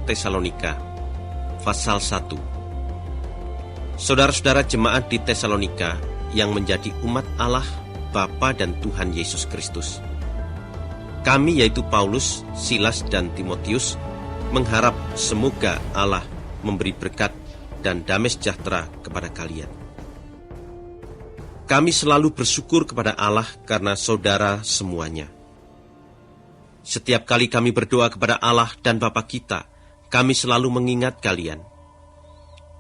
Tesalonika, pasal 1. Saudara-saudara jemaat di Tesalonika yang menjadi umat Allah, Bapa dan Tuhan Yesus Kristus. Kami yaitu Paulus, Silas dan Timotius mengharap semoga Allah memberi berkat dan damai sejahtera kepada kalian. Kami selalu bersyukur kepada Allah karena saudara semuanya. Setiap kali kami berdoa kepada Allah dan Bapa kita, kami selalu mengingat kalian.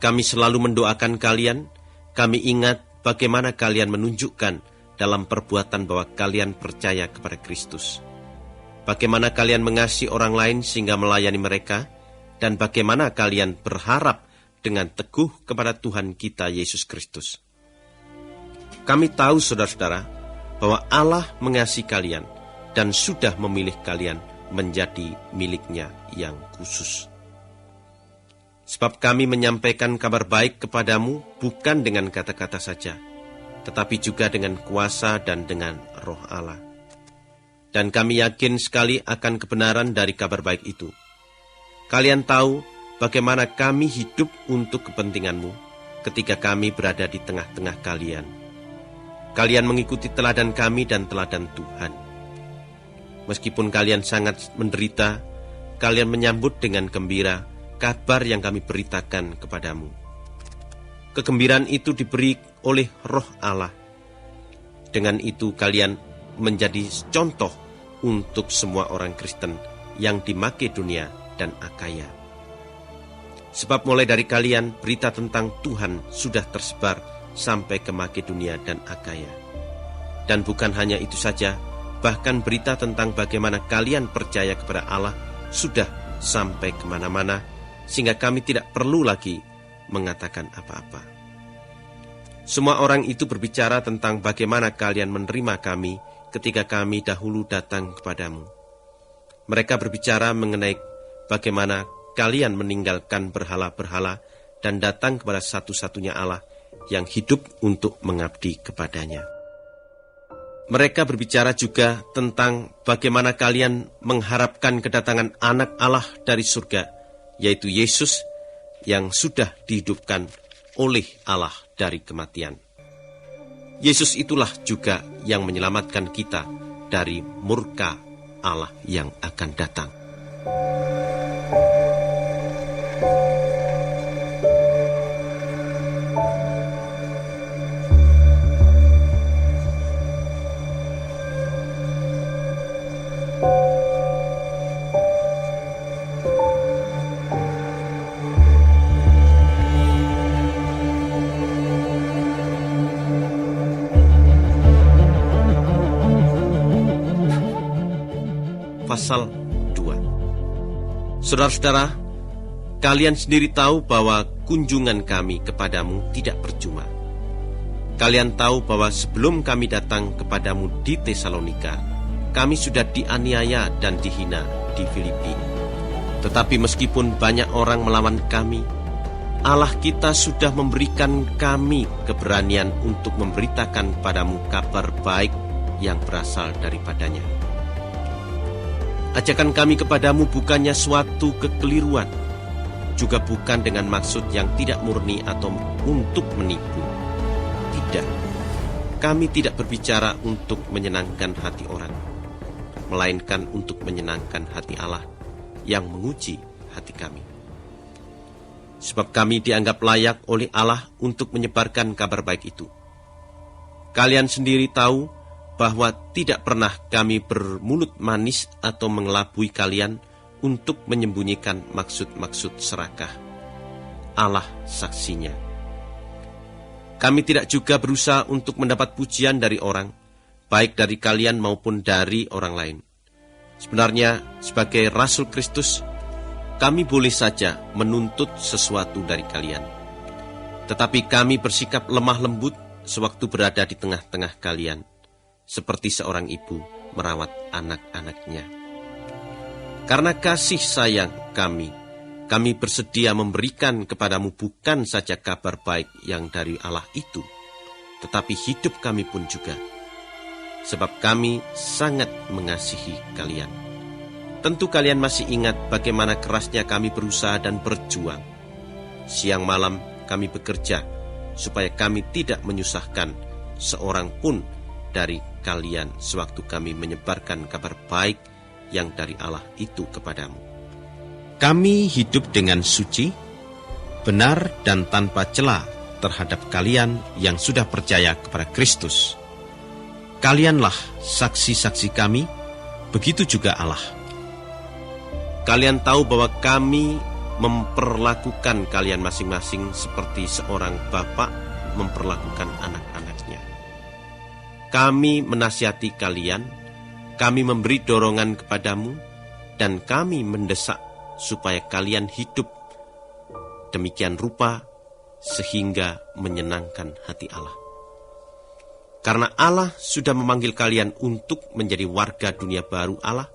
Kami selalu mendoakan kalian. Kami ingat bagaimana kalian menunjukkan dalam perbuatan bahwa kalian percaya kepada Kristus. Bagaimana kalian mengasihi orang lain sehingga melayani mereka, dan bagaimana kalian berharap dengan teguh kepada Tuhan kita Yesus Kristus. Kami tahu saudara-saudara bahwa Allah mengasihi kalian dan sudah memilih kalian menjadi miliknya yang khusus. Sebab kami menyampaikan kabar baik kepadamu bukan dengan kata-kata saja, tetapi juga dengan kuasa dan dengan Roh Allah. Dan kami yakin sekali akan kebenaran dari kabar baik itu. Kalian tahu bagaimana kami hidup untuk kepentinganmu ketika kami berada di tengah-tengah kalian. Kalian mengikuti teladan kami dan teladan Tuhan. Meskipun kalian sangat menderita, kalian menyambut dengan gembira kabar yang kami beritakan kepadamu. Kegembiraan itu diberi oleh Roh Allah. Dengan itu kalian menjadi contoh untuk semua orang Kristen yang di Makedonia dan Akaya. Sebab mulai dari kalian berita tentang Tuhan sudah tersebar sampai ke Makedonia dan Akaya. Dan bukan hanya itu saja, bahkan berita tentang bagaimana kalian percaya kepada Allah sudah sampai kemana-mana, sehingga kami tidak perlu lagi mengatakan apa-apa. Semua orang itu berbicara tentang bagaimana kalian menerima kami ketika kami dahulu datang kepadamu. Mereka berbicara mengenai bagaimana kalian meninggalkan berhala-berhala dan datang kepada satu-satunya Allah yang hidup untuk mengabdi kepadanya. Mereka berbicara juga tentang bagaimana kalian mengharapkan kedatangan anak Allah dari surga, yaitu Yesus yang sudah dihidupkan oleh Allah dari kematian. Yesus itulah juga yang menyelamatkan kita dari murka Allah yang akan datang. Pasal 2. Saudara-saudara, kalian sendiri tahu bahwa kunjungan kami kepadamu tidak percuma. Kalian tahu bahwa sebelum kami datang kepadamu di Tesalonika, kami sudah dianiaya dan dihina di Filipi. Tetapi meskipun banyak orang melawan kami, Allah kita sudah memberikan kami keberanian untuk memberitakan padamu kabar baik yang berasal daripadanya. Ajakan kami kepadamu bukannya suatu kekeliruan, juga bukan dengan maksud yang tidak murni atau untuk menipu. Tidak, kami tidak berbicara untuk menyenangkan hati orang, melainkan untuk menyenangkan hati Allah yang menguji hati kami. Sebab kami dianggap layak oleh Allah untuk menyebarkan kabar baik itu. Kalian sendiri tahu bahwa tidak pernah kami bermulut manis atau mengelabui kalian untuk menyembunyikan maksud-maksud serakah. Allah saksinya. Kami tidak juga berusaha untuk mendapat pujian dari orang, baik dari kalian maupun dari orang lain. Sebenarnya, sebagai Rasul Kristus, kami boleh saja menuntut sesuatu dari kalian. Tetapi kami bersikap lemah lembut sewaktu berada di tengah-tengah kalian, seperti seorang ibu merawat anak-anaknya. Karena kasih sayang kami bersedia memberikan kepadamu bukan saja kabar baik yang dari Allah itu, tetapi hidup kami pun juga. Sebab kami sangat mengasihi kalian. Tentu kalian masih ingat bagaimana kerasnya kami berusaha dan berjuang. Siang malam kami bekerja supaya kami tidak menyusahkan seorang pun dari kalian sewaktu kami menyebarkan kabar baik yang dari Allah itu kepadamu. Kami hidup dengan suci, benar dan tanpa cela terhadap kalian yang sudah percaya kepada Kristus. Kalianlah saksi-saksi kami, begitu juga Allah. Kalian tahu bahwa kami memperlakukan kalian masing-masing seperti seorang bapak memperlakukan anak-anaknya. Kami menasihati kalian, kami memberi dorongan kepadamu, dan kami mendesak supaya kalian hidup demikian rupa sehingga menyenangkan hati Allah. Karena Allah sudah memanggil kalian untuk menjadi warga dunia baru Allah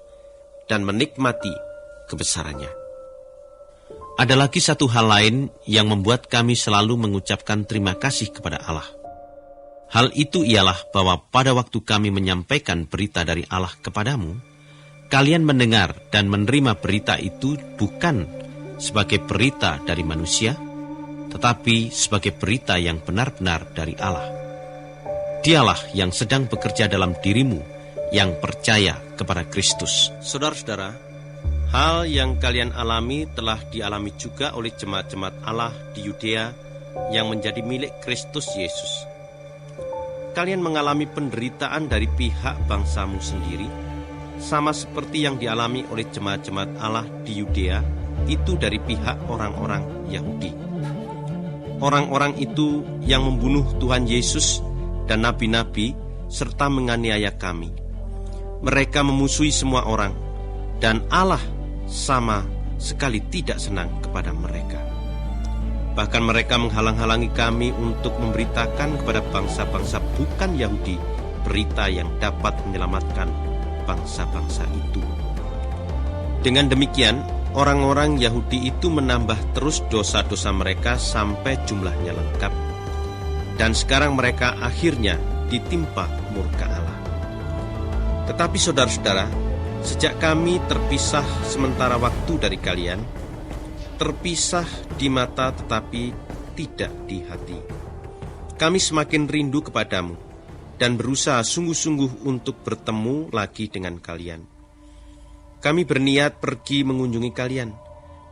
dan menikmati kebesarannya. Ada lagi satu hal lain yang membuat kami selalu mengucapkan terima kasih kepada Allah. Hal itu ialah bahwa pada waktu kami menyampaikan berita dari Allah kepadamu, kalian mendengar dan menerima berita itu bukan sebagai berita dari manusia, tetapi sebagai berita yang benar-benar dari Allah. Dialah yang sedang bekerja dalam dirimu yang percaya kepada Kristus. Saudara-saudara, hal yang kalian alami telah dialami juga oleh jemaat-jemaat Allah di Yudea yang menjadi milik Kristus Yesus. Kalian mengalami penderitaan dari pihak bangsamu sendiri, sama seperti yang dialami oleh jemaat-jemaat Allah di Yudea itu dari pihak orang-orang Yahudi. Orang-orang itu yang membunuh Tuhan Yesus dan nabi-nabi serta menganiaya kami. Mereka memusuhi semua orang, dan Allah sama sekali tidak senang kepada mereka. Bahkan mereka menghalang-halangi kami untuk memberitakan kepada bangsa-bangsa bukan Yahudi berita yang dapat menyelamatkan bangsa-bangsa itu. Dengan demikian, orang-orang Yahudi itu menambah terus dosa-dosa mereka sampai jumlahnya lengkap. Dan sekarang mereka akhirnya ditimpa murka Allah. Tetapi saudara-saudara, sejak kami terpisah sementara waktu dari kalian, terpisah di mata tetapi tidak di hati, kami semakin rindu kepadamu dan berusaha sungguh-sungguh untuk bertemu lagi dengan kalian. Kami berniat pergi mengunjungi kalian,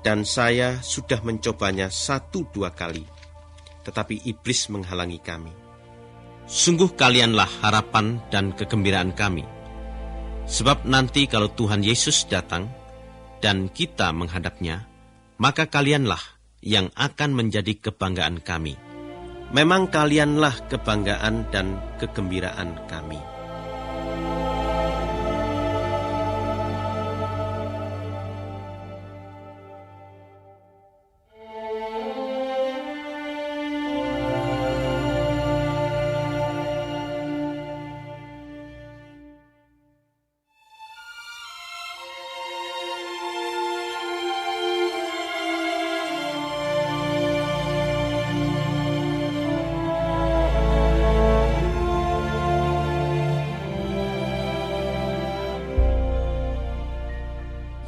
dan saya sudah mencobanya 1-2 kali. Tetapi iblis menghalangi kami. Sungguh kalianlah harapan dan kegembiraan kami. Sebab nanti kalau Tuhan Yesus datang dan kita menghadapnya, maka kalianlah yang akan menjadi kebanggaan kami. Memang kalianlah kebanggaan dan kegembiraan kami.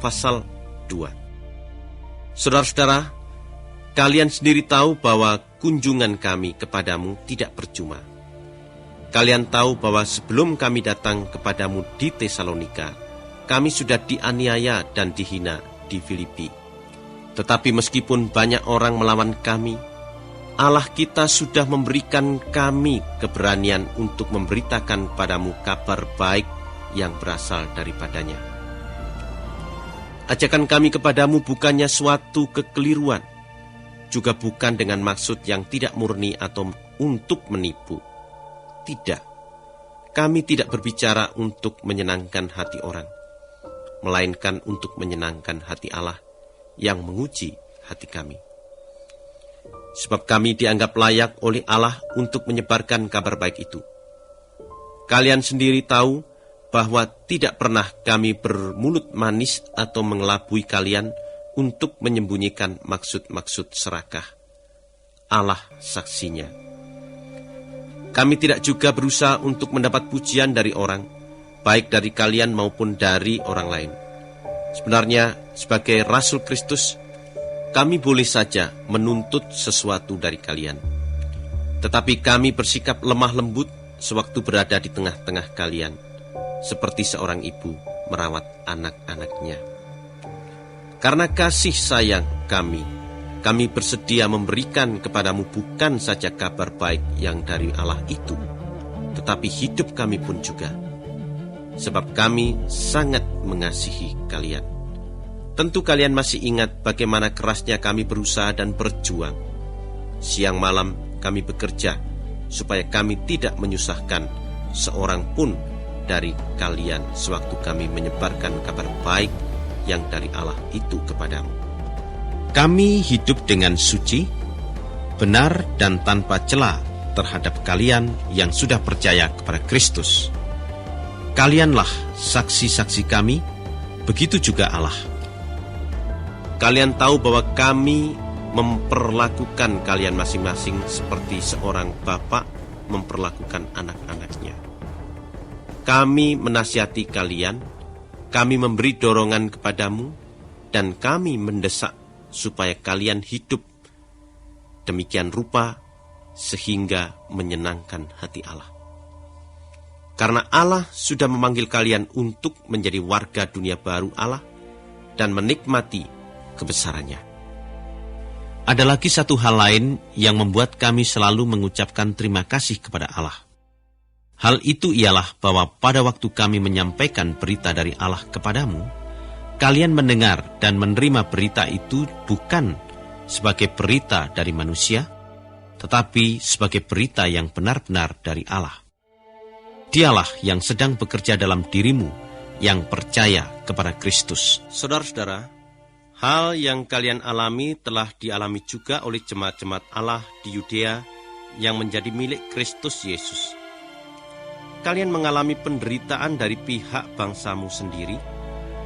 Pasal 2. Saudara-saudara, kalian sendiri tahu bahwa kunjungan kami kepadamu tidak percuma. Kalian tahu bahwa sebelum kami datang kepadamu di Tesalonika, kami sudah dianiaya dan dihina di Filipi. Tetapi meskipun banyak orang melawan kami, Allah kita sudah memberikan kami keberanian untuk memberitakan padamu kabar baik yang berasal daripadanya. Ajakan kami kepadamu bukannya suatu kekeliruan, juga bukan dengan maksud yang tidak murni atau untuk menipu. Tidak, kami tidak berbicara untuk menyenangkan hati orang, melainkan untuk menyenangkan hati Allah yang menguji hati kami. Sebab kami dianggap layak oleh Allah untuk menyebarkan kabar baik itu. Kalian sendiri tahu bahwa tidak pernah kami bermulut manis atau mengelabui kalian untuk menyembunyikan maksud-maksud serakah. Allah saksinya. Kami tidak juga berusaha untuk mendapat pujian dari orang, baik dari kalian maupun dari orang lain. Sebenarnya, sebagai Rasul Kristus, kami boleh saja menuntut sesuatu dari kalian. Tetapi kami bersikap lemah lembut sewaktu berada di tengah-tengah kalian, seperti seorang ibu merawat anak-anaknya. Karena kasih sayang kami bersedia memberikan kepadamu bukan saja kabar baik yang dari Allah itu, tetapi hidup kami pun juga. Sebab kami sangat mengasihi kalian. Tentu kalian masih ingat bagaimana kerasnya kami berusaha dan berjuang. Siang malam kami bekerja supaya kami tidak menyusahkan seorang pun dari kalian sewaktu kami menyebarkan kabar baik yang dari Allah itu kepadamu. Kami hidup dengan suci, benar dan tanpa cela terhadap kalian yang sudah percaya kepada Kristus. Kalianlah saksi-saksi kami, begitu juga Allah. Kalian tahu bahwa kami memperlakukan kalian masing-masing seperti seorang bapak memperlakukan anak-anaknya. Kami menasihati kalian, kami memberi dorongan kepadamu, dan kami mendesak supaya kalian hidup demikian rupa sehingga menyenangkan hati Allah. Karena Allah sudah memanggil kalian untuk menjadi warga dunia baru Allah dan menikmati kebesarannya. Ada lagi satu hal lain yang membuat kami selalu mengucapkan terima kasih kepada Allah. Hal itu ialah bahwa pada waktu kami menyampaikan berita dari Allah kepadamu, kalian mendengar dan menerima berita itu bukan sebagai berita dari manusia, tetapi sebagai berita yang benar-benar dari Allah. Dialah yang sedang bekerja dalam dirimu yang percaya kepada Kristus. Saudara-saudara, hal yang kalian alami telah dialami juga oleh jemaat-jemaat Allah di Yudea yang menjadi milik Kristus Yesus. Kalian mengalami penderitaan dari pihak bangsamu sendiri,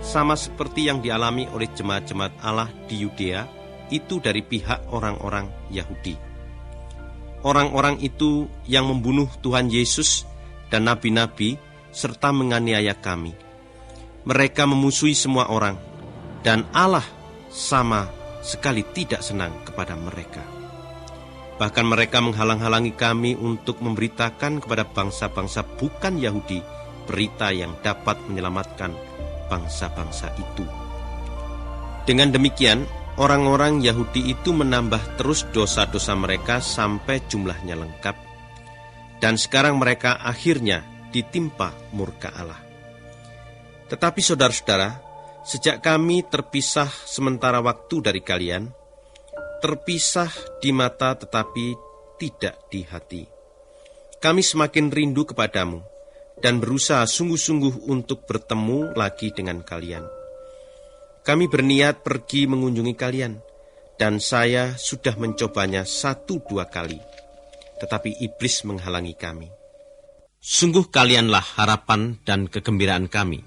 sama seperti yang dialami oleh jemaat-jemaat Allah di Yudea itu dari pihak orang-orang Yahudi. Orang-orang itu yang membunuh Tuhan Yesus dan nabi-nabi serta menganiaya kami. Mereka memusuhi semua orang, dan Allah sama sekali tidak senang kepada mereka. Bahkan mereka menghalang-halangi kami untuk memberitakan kepada bangsa-bangsa bukan Yahudi berita yang dapat menyelamatkan bangsa-bangsa itu. Dengan demikian, orang-orang Yahudi itu menambah terus dosa-dosa mereka sampai jumlahnya lengkap. Dan sekarang mereka akhirnya ditimpa murka Allah. Tetapi saudara-saudara, sejak kami terpisah sementara waktu dari kalian, terpisah di mata tetapi tidak di hati, kami semakin rindu kepadamu dan berusaha sungguh-sungguh untuk bertemu lagi dengan kalian. Kami berniat pergi mengunjungi kalian, dan saya sudah mencobanya 1-2 kali. Tetapi iblis menghalangi kami. Sungguh kalianlah harapan dan kegembiraan kami.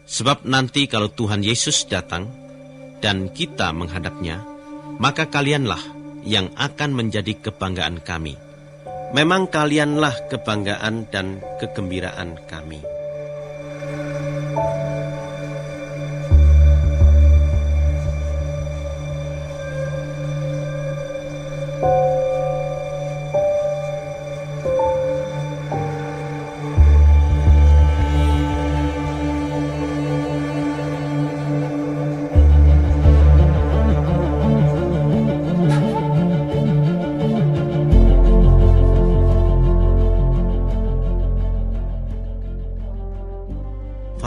Sebab nanti kalau Tuhan Yesus datang dan kita menghadapnya, maka kalianlah yang akan menjadi kebanggaan kami. Memang kalianlah kebanggaan dan kegembiraan kami.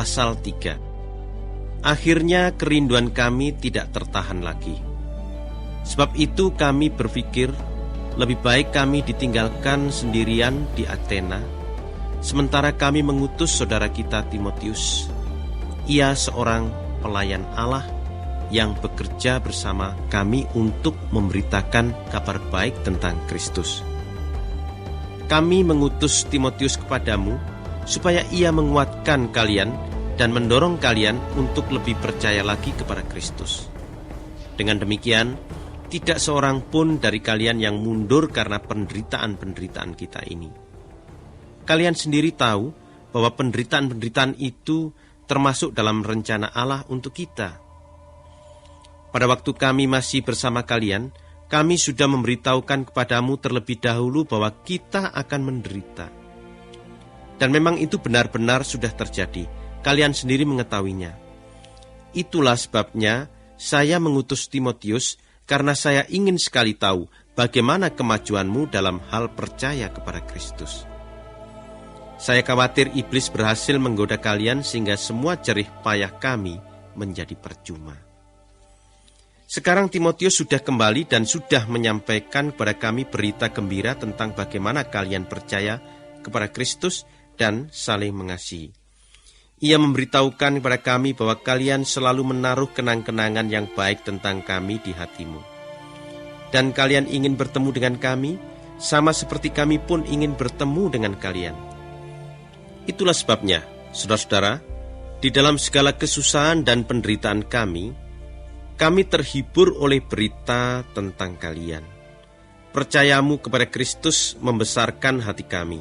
Pasal 3. Akhirnya kerinduan kami tidak tertahan lagi. Sebab itu kami berpikir lebih baik kami ditinggalkan sendirian di Athena, sementara kami mengutus saudara kita Timotius. Ia seorang pelayan Allah yang bekerja bersama kami untuk memberitakan kabar baik tentang Kristus. Kami mengutus Timotius kepadamu supaya ia menguatkan kalian dan mendorong kalian untuk lebih percaya lagi kepada Kristus. Dengan demikian, tidak seorang pun dari kalian yang mundur karena penderitaan-penderitaan kita ini. Kalian sendiri tahu bahwa penderitaan-penderitaan itu termasuk dalam rencana Allah untuk kita. Pada waktu kami masih bersama kalian, kami sudah memberitahukan kepadamu terlebih dahulu bahwa kita akan menderita. Dan memang itu benar-benar sudah terjadi. Kalian sendiri mengetahuinya. Itulah sebabnya saya mengutus Timotius, karena saya ingin sekali tahu bagaimana kemajuanmu dalam hal percaya kepada Kristus. Saya khawatir iblis berhasil menggoda kalian sehingga semua jerih payah kami menjadi percuma. Sekarang Timotius sudah kembali dan sudah menyampaikan kepada kami berita gembira tentang bagaimana kalian percaya kepada Kristus dan saling mengasihi. Ia memberitahukan kepada kami bahwa kalian selalu menaruh kenang-kenangan yang baik tentang kami di hatimu. Dan kalian ingin bertemu dengan kami, sama seperti kami pun ingin bertemu dengan kalian. Itulah sebabnya, saudara-saudara, di dalam segala kesusahan dan penderitaan kami terhibur oleh berita tentang kalian. Percayamu kepada Kristus membesarkan hati kami,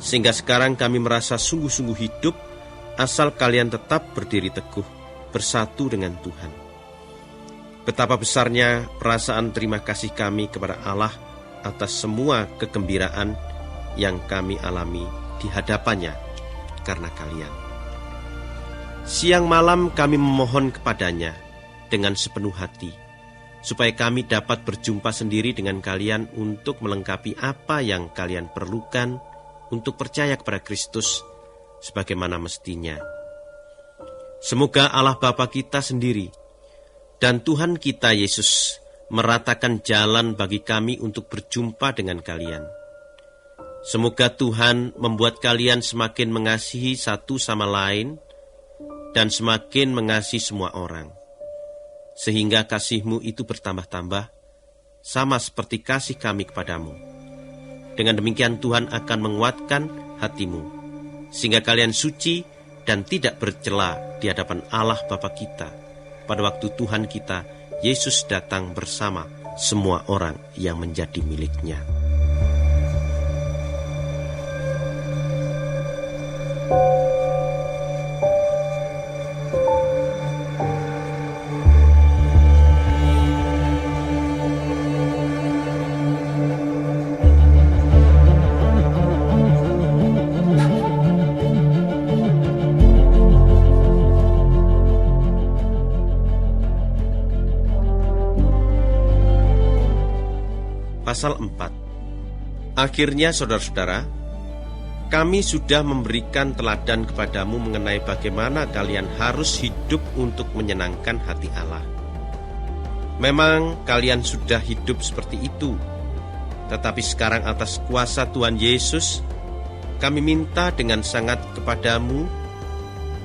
sehingga sekarang kami merasa sungguh-sungguh hidup asal kalian tetap berdiri teguh, bersatu dengan Tuhan. Betapa besarnya perasaan terima kasih kami kepada Allah atas semua kegembiraan yang kami alami di hadapannya karena kalian. Siang malam kami memohon kepadanya dengan sepenuh hati, supaya kami dapat berjumpa sendiri dengan kalian untuk melengkapi apa yang kalian perlukan untuk percaya kepada Kristus sebagaimana mestinya. Semoga Allah Bapa kita sendiri dan Tuhan kita Yesus meratakan jalan bagi kami untuk berjumpa dengan kalian. Semoga Tuhan membuat kalian semakin mengasihi satu sama lain dan semakin mengasihi semua orang, sehingga kasihmu itu bertambah-tambah, sama seperti kasih kami kepadamu. Dengan demikian Tuhan akan menguatkan hatimu, sehingga kalian suci dan tidak bercela di hadapan Allah Bapa kita, pada waktu Tuhan kita, Yesus datang bersama semua orang yang menjadi miliknya. Pasal 4. Akhirnya saudara-saudara, kami sudah memberikan teladan kepadamu mengenai bagaimana kalian harus hidup untuk menyenangkan hati Allah. Memang kalian sudah hidup seperti itu, tetapi sekarang atas kuasa Tuhan Yesus, kami minta dengan sangat kepadamu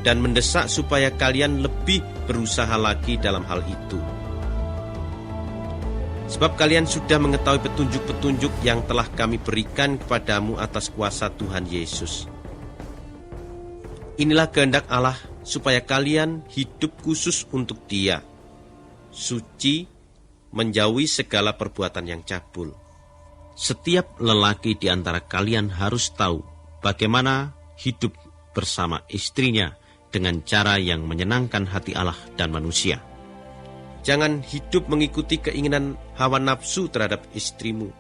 dan mendesak supaya kalian lebih berusaha lagi dalam hal itu. Sebab kalian sudah mengetahui petunjuk-petunjuk yang telah kami berikan kepadamu atas kuasa Tuhan Yesus. Inilah kehendak Allah supaya kalian hidup khusus untuk Dia, suci, menjauhi segala perbuatan yang cabul. Setiap lelaki di antara kalian harus tahu bagaimana hidup bersama istrinya dengan cara yang menyenangkan hati Allah dan manusia. Jangan hidup mengikuti keinginan hawa nafsu terhadap istrimu,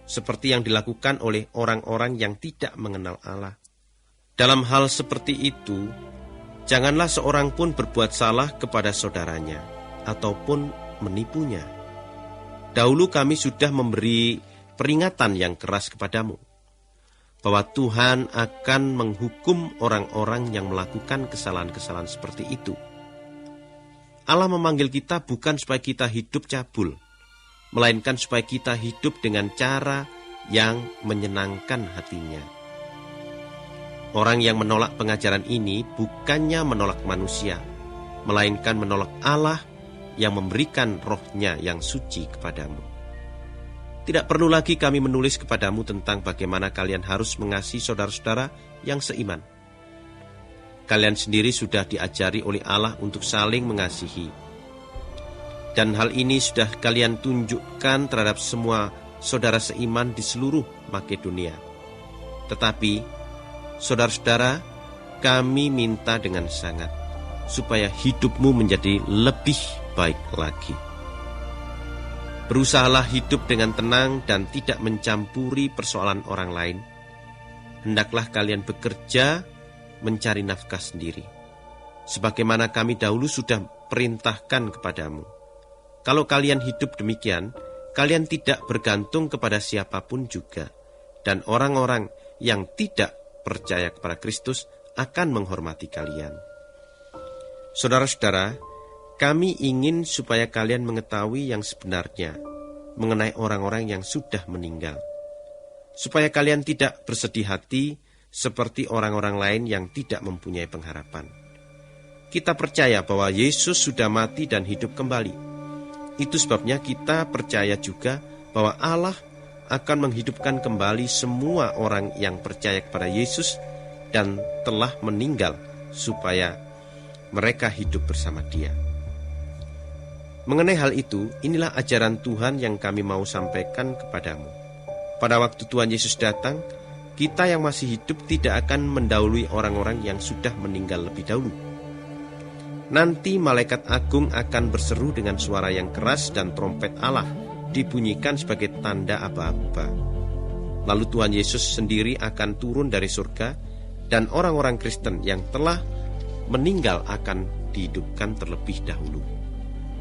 seperti yang dilakukan oleh orang-orang yang tidak mengenal Allah. Dalam hal seperti itu, janganlah seorang pun berbuat salah kepada saudaranya, ataupun menipunya. Dahulu kami sudah memberi peringatan yang keras kepadamu, bahwa Tuhan akan menghukum orang-orang yang melakukan kesalahan-kesalahan seperti itu. Allah memanggil kita bukan supaya kita hidup cabul, melainkan supaya kita hidup dengan cara yang menyenangkan hatinya. Orang yang menolak pengajaran ini bukannya menolak manusia, melainkan menolak Allah yang memberikan rohnya yang suci kepadamu. Tidak perlu lagi kami menulis kepadamu tentang bagaimana kalian harus mengasihi saudara-saudara yang seiman. Kalian sendiri sudah diajari oleh Allah untuk saling mengasihi. Dan hal ini sudah kalian tunjukkan terhadap semua saudara seiman di seluruh Makedonia. Tetapi, saudara-saudara, kami minta dengan sangat supaya hidupmu menjadi lebih baik lagi. Berusahalah hidup dengan tenang dan tidak mencampuri persoalan orang lain. Hendaklah kalian bekerja mencari nafkah sendiri, sebagaimana kami dahulu sudah perintahkan kepadamu. Kalau kalian hidup demikian, kalian tidak bergantung kepada siapapun juga, dan orang-orang yang tidak percaya kepada Kristus akan menghormati kalian. Saudara-saudara, kami ingin supaya kalian mengetahui yang sebenarnya mengenai orang-orang yang sudah meninggal, supaya kalian tidak bersedih hati seperti orang-orang lain yang tidak mempunyai pengharapan. Kita percaya bahwa Yesus sudah mati dan hidup kembali. Itu sebabnya kita percaya juga bahwa Allah akan menghidupkan kembali semua orang yang percaya kepada Yesus dan telah meninggal, supaya mereka hidup bersama Dia. Mengenai hal itu, inilah ajaran Tuhan yang kami mau sampaikan kepadamu. Pada waktu Tuhan Yesus datang, kita yang masih hidup tidak akan mendahului orang-orang yang sudah meninggal lebih dahulu. Nanti malaikat agung akan berseru dengan suara yang keras dan trompet Allah dibunyikan sebagai tanda aba-aba. Lalu Tuhan Yesus sendiri akan turun dari surga dan orang-orang Kristen yang telah meninggal akan dihidupkan terlebih dahulu.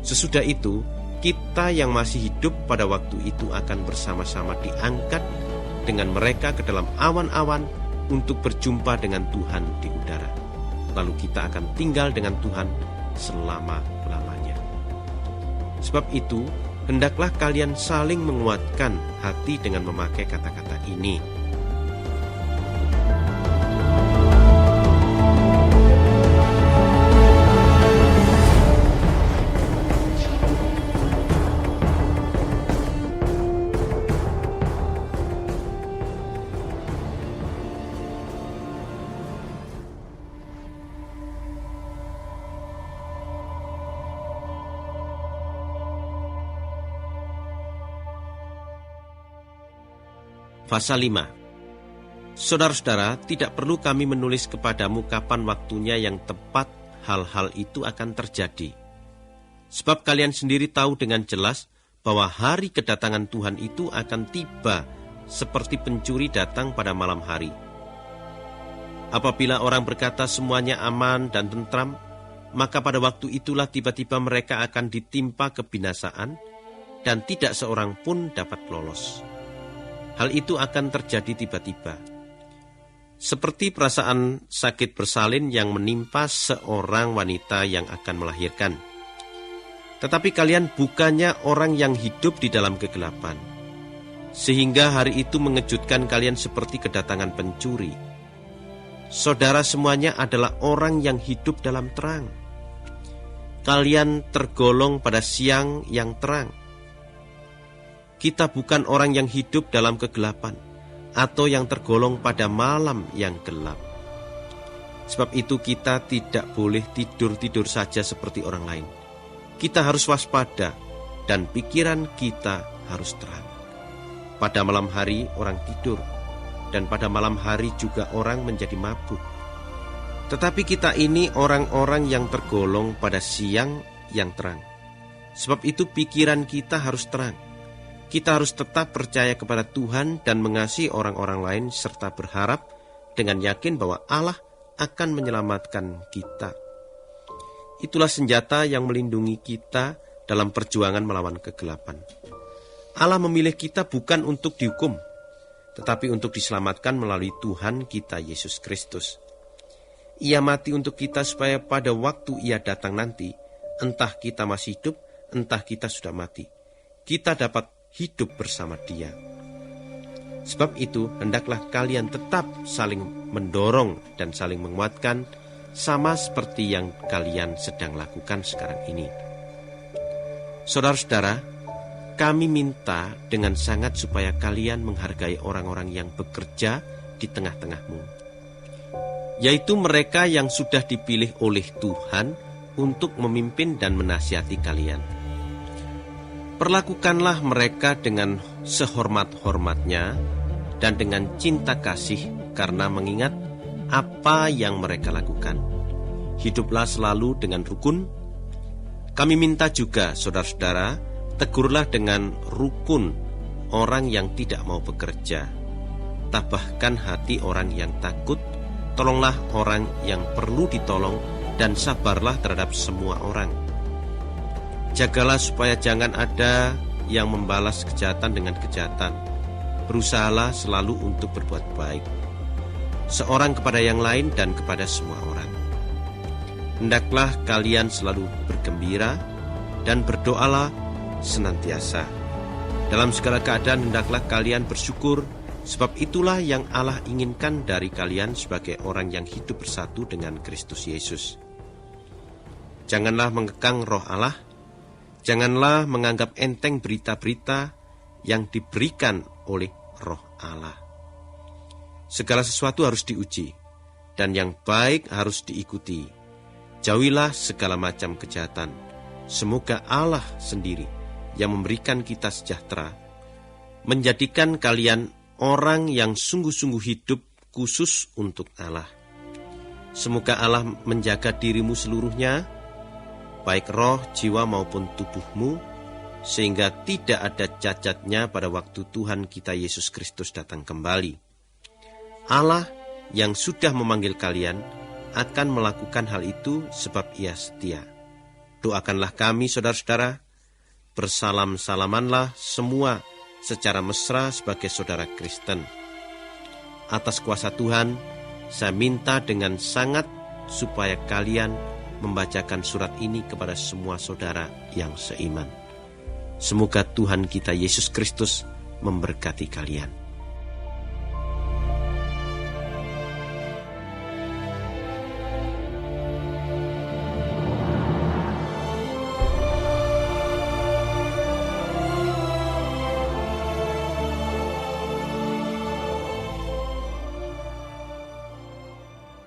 Sesudah itu, kita yang masih hidup pada waktu itu akan bersama-sama diangkat dengan mereka ke dalam awan-awan untuk berjumpa dengan Tuhan di udara. Lalu kita akan tinggal dengan Tuhan selama-lamanya. Sebab itu, hendaklah kalian saling menguatkan hati dengan memakai kata-kata ini. Pasal 5. Saudara-saudara, tidak perlu kami menulis kepadamu kapan waktunya yang tepat hal-hal itu akan terjadi. Sebab kalian sendiri tahu dengan jelas bahwa hari kedatangan Tuhan itu akan tiba seperti pencuri datang pada malam hari. Apabila orang berkata semuanya aman dan tentram, maka pada waktu itulah tiba-tiba mereka akan ditimpa kebinasaan dan tidak seorang pun dapat lolos. Hal itu akan terjadi tiba-tiba, seperti perasaan sakit bersalin yang menimpa seorang wanita yang akan melahirkan. Tetapi kalian bukannya orang yang hidup di dalam kegelapan, sehingga hari itu mengejutkan kalian seperti kedatangan pencuri. Saudara semuanya adalah orang yang hidup dalam terang. Kalian tergolong pada siang yang terang. Kita bukan orang yang hidup dalam kegelapan atau yang tergolong pada malam yang gelap. Sebab itu kita tidak boleh tidur-tidur saja seperti orang lain. Kita harus waspada dan pikiran kita harus terang. Pada malam hari orang tidur, dan pada malam hari juga orang menjadi mabuk. Tetapi kita ini orang-orang yang tergolong pada siang yang terang. Sebab itu pikiran kita harus terang. Kita harus tetap percaya kepada Tuhan dan mengasihi orang-orang lain serta berharap dengan yakin bahwa Allah akan menyelamatkan kita. Itulah senjata yang melindungi kita dalam perjuangan melawan kegelapan. Allah memilih kita bukan untuk dihukum, tetapi untuk diselamatkan melalui Tuhan kita Yesus Kristus. Ia mati untuk kita supaya pada waktu Ia datang nanti, entah kita masih hidup, entah kita sudah mati, kita dapat hidup bersama Dia. Sebab itu, hendaklah kalian tetap saling mendorong dan saling menguatkan, sama seperti yang kalian sedang lakukan sekarang ini. Saudara-saudara, kami minta dengan sangat supaya kalian menghargai orang-orang yang bekerja di tengah-tengahmu, yaitu mereka yang sudah dipilih oleh Tuhan untuk memimpin dan menasihati kalian. Perlakukanlah mereka dengan sehormat-hormatnya dan dengan cinta kasih, karena mengingat apa yang mereka lakukan. Hiduplah selalu dengan rukun. Kami minta juga, saudara-saudara, tegurlah dengan rukun orang yang tidak mau bekerja. Tabahkan hati orang yang takut, tolonglah orang yang perlu ditolong, dan sabarlah terhadap semua orang. Jagalah supaya jangan ada yang membalas kejahatan dengan kejahatan. Berusahalah selalu untuk berbuat baik, seorang kepada yang lain dan kepada semua orang. Hendaklah kalian selalu bergembira dan berdoalah senantiasa. Dalam segala keadaan hendaklah kalian bersyukur, sebab itulah yang Allah inginkan dari kalian sebagai orang yang hidup bersatu dengan Kristus Yesus. Janganlah mengekang roh Allah, janganlah menganggap enteng berita-berita yang diberikan oleh roh Allah. Segala sesuatu harus diuji, dan yang baik harus diikuti. Jauhilah segala macam kejahatan. Semoga Allah sendiri yang memberikan kita sejahtera, menjadikan kalian orang yang sungguh-sungguh hidup khusus untuk Allah. Semoga Allah menjaga dirimu seluruhnya, baik roh, jiwa maupun tubuhmu, sehingga tidak ada cacatnya pada waktu Tuhan kita Yesus Kristus datang kembali. Allah yang sudah memanggil kalian akan melakukan hal itu sebab Ia setia. Doakanlah kami, saudara-saudara, bersalam-salamanlah semua secara mesra sebagai saudara Kristen. Atas kuasa Tuhan, saya minta dengan sangat supaya kalian membacakan surat ini kepada semua saudara yang seiman. Semoga Tuhan kita Yesus Kristus memberkati kalian.